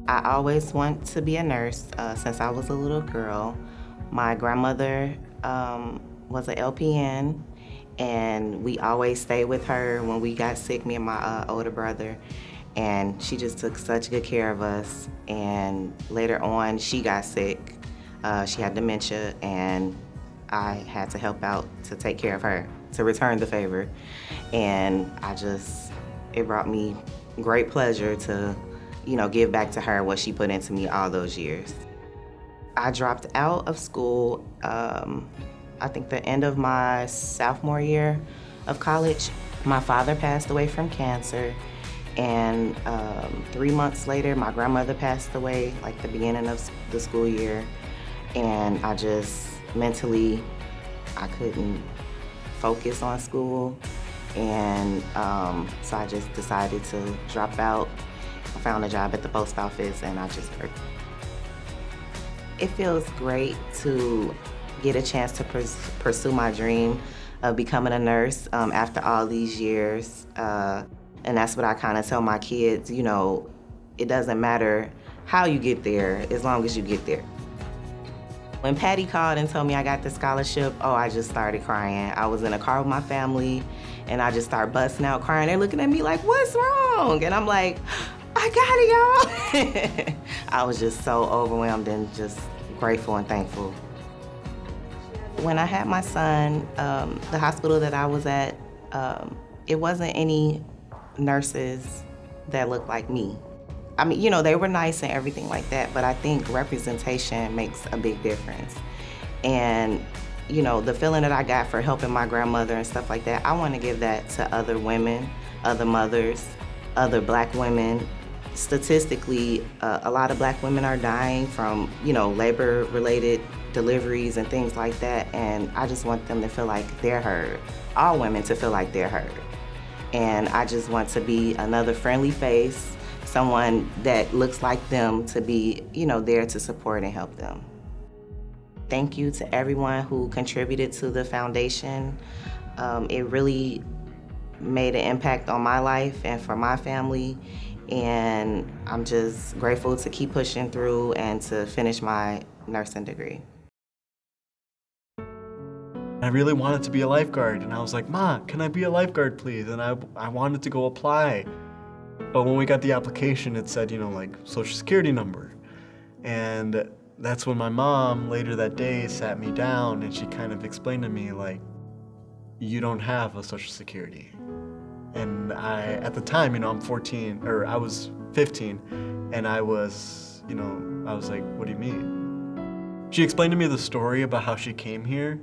I always want to be a nurse since I was a little girl. My grandmother was an LPN, and we always stayed with her when we got sick, me and my older brother. And she just took such good care of us. And later on, she got sick. She had dementia, and I had to help out to take care of her, to return the favor. And it brought me great pleasure to, give back to her what she put into me all those years. I dropped out of school, I think the end of my sophomore year of college. My father passed away from cancer, and 3 months later, my grandmother passed away, like the beginning of the school year. And I just mentally, I couldn't focus on school. And so I just decided to drop out. I found a job at the post office, and I just worked. It feels great to get a chance to pursue my dream of becoming a nurse after all these years. And that's what I kind of tell my kids, it doesn't matter how you get there as long as you get there. When Patty called and told me I got the scholarship, I just started crying. I was in a car with my family, and I just started busting out crying. They're looking at me like, what's wrong? And I'm like, I got it, y'all. I was just so overwhelmed and just grateful and thankful. When I had my son, the hospital that I was at, it wasn't any nurses that looked like me. I mean, they were nice and everything like that, but I think representation makes a big difference. And, the feeling that I got for helping my grandmother and stuff like that, I want to give that to other women, other mothers, other Black women. Statistically, a lot of Black women are dying from, labor-related deliveries and things like that, and I just want them to feel like they're heard. All women to feel like they're heard. And I just want to be another friendly face, someone that looks like them, to be, there to support and help them. Thank you to everyone who contributed to the foundation. It really made an impact on my life and for my family, and I'm just grateful to keep pushing through and to finish my nursing degree. I really wanted to be a lifeguard, and I was like, Ma, can I be a lifeguard, please? And I wanted to go apply. But when we got the application, it said, like, Social Security number. And that's when my mom, later that day, sat me down, and she kind of explained to me, like, you don't have a Social Security. And at the time, I'm 14, or I was 15, and I was like, what do you mean? She explained to me the story about how she came here.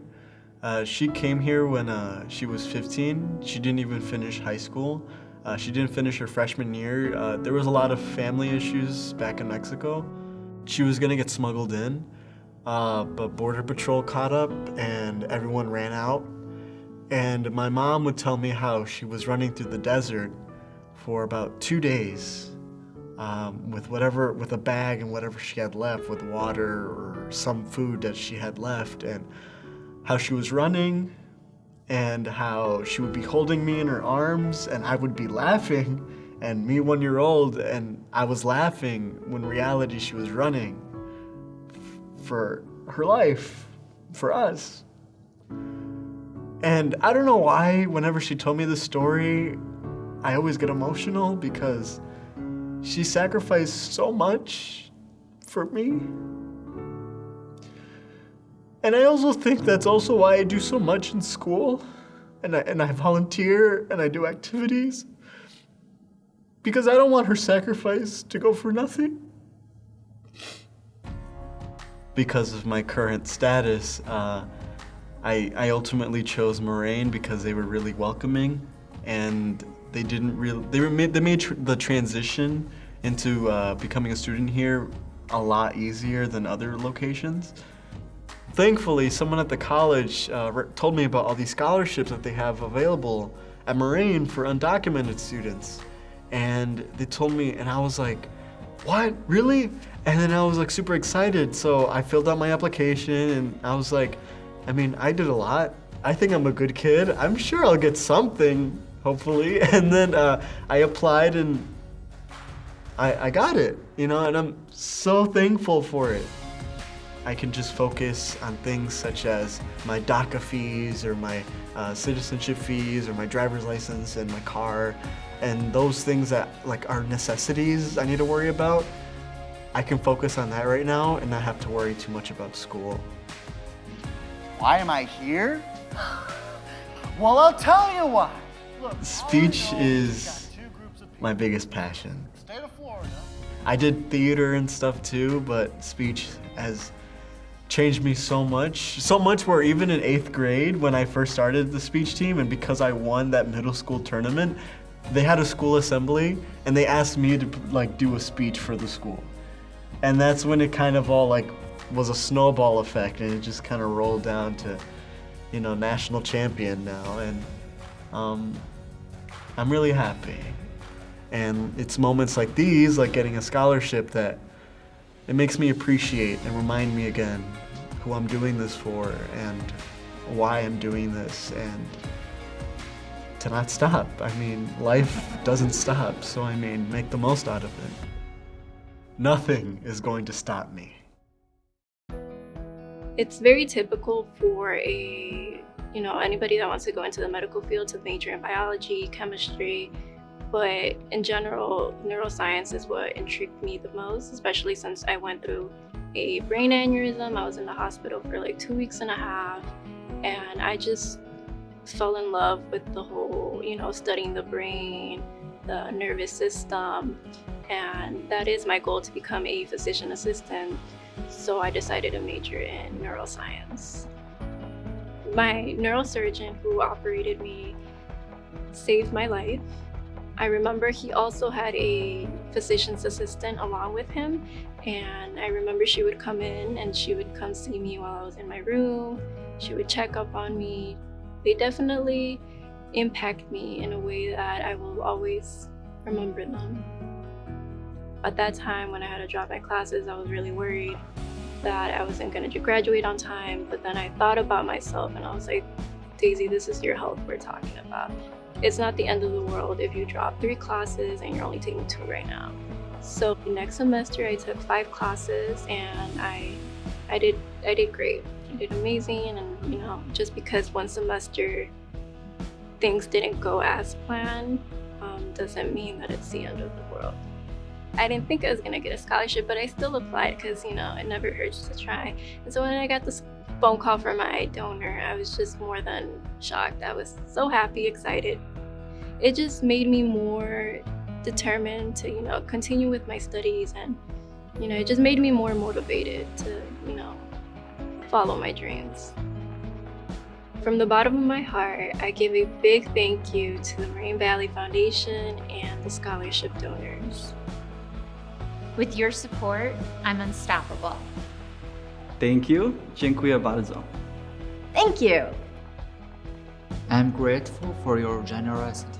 She came here when she was 15. She didn't even finish high school. She didn't finish her freshman year. There was a lot of family issues back in Mexico. She was gonna get smuggled in, but Border Patrol caught up and everyone ran out. And my mom would tell me how she was running through the desert for about 2 days with a bag and whatever she had left, with water or some food that she had left, and how she was running, and how she would be holding me in her arms, and I would be laughing, and me 1-year-old, and I was laughing when in reality she was running for her life, for us. And I don't know why, whenever she told me this story, I always get emotional, because she sacrificed so much for me. And I also think that's also why I do so much in school, and I volunteer, and I do activities, because I don't want her sacrifice to go for nothing. Because of my current status, I ultimately chose Moraine because they were really welcoming, and they made the transition into becoming a student here a lot easier than other locations. Thankfully, someone at the college told me about all these scholarships that they have available at Moraine for undocumented students. And they told me, and I was like, what, really? And then I was like super excited. So I filled out my application, and I was like, I did a lot. I think I'm a good kid. I'm sure I'll get something, hopefully. And then I applied, and I got it, you know, and I'm so thankful for it. I can just focus on things such as my DACA fees or my citizenship fees or my driver's license and my car, and those things that like are necessities I need to worry about. I can focus on that right now and not have to worry too much about school. Why am I here? Well, I'll tell you why. Look, Speech all in all, we've is got 2 groups of people. my biggest passion. State of Florida. I did theater and stuff too, but speech has changed me so much. So much where even in 8th grade, when I first started the speech team, and because I won that middle school tournament, they had a school assembly and they asked me to like do a speech for the school. And that's when it kind of all like was a snowball effect, and it just kind of rolled down to, you know, national champion now. And I'm really happy. And it's moments like these, like getting a scholarship, that it makes me appreciate and remind me again who I'm doing this for and why I'm doing this, and to not stop. I mean, life doesn't stop, so I mean, make the most out of it. Nothing is going to stop me. It's very typical for anybody that wants to go into the medical field to major in biology, chemistry, but in general, neuroscience is what intrigued me the most, especially since I went through a brain aneurysm. I was in the hospital for like 2 weeks and a half, and I just fell in love with the whole, studying the brain, the nervous system, and that is my goal, to become a physician assistant. So I decided to major in neuroscience. My neurosurgeon who operated me saved my life. I remember he also had a physician's assistant along with him, and I remember she would come in and she would come see me while I was in my room. She would check up on me. They definitely impact me in a way that I will always remember them. At that time, when I had to drop my classes, I was really worried that I wasn't going to graduate on time, but then I thought about myself and I was like, Daisy, this is your health we're talking about. It's not the end of the world if you drop 3 classes and you're only taking 2 right now. So next semester I took 5 classes and I did great. I did amazing, and just because one semester things didn't go as planned doesn't mean that it's the end of the world. I didn't think I was gonna get a scholarship, but I still applied because it never hurts to try. And so when I got this phone call from my donor, I was just more than shocked. I was so happy, excited. It just made me more determined to, continue with my studies, and, it just made me more motivated to, follow my dreams. From the bottom of my heart, I give a big thank you to the Moraine Valley Foundation and the scholarship donors. With your support, I'm unstoppable. Thank you. Dziękuję bardzo. Thank you. I'm grateful for your generosity.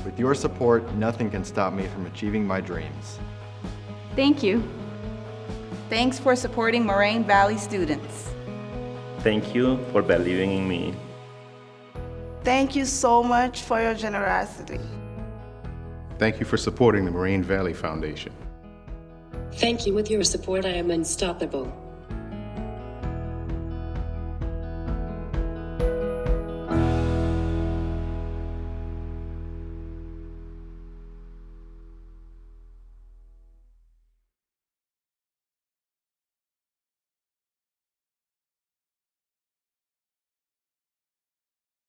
With your support, nothing can stop me from achieving my dreams. Thank you. Thanks for supporting Moraine Valley students. Thank you for believing in me. Thank you so much for your generosity. Thank you for supporting the Moraine Valley Foundation. Thank you. With your support, I am unstoppable.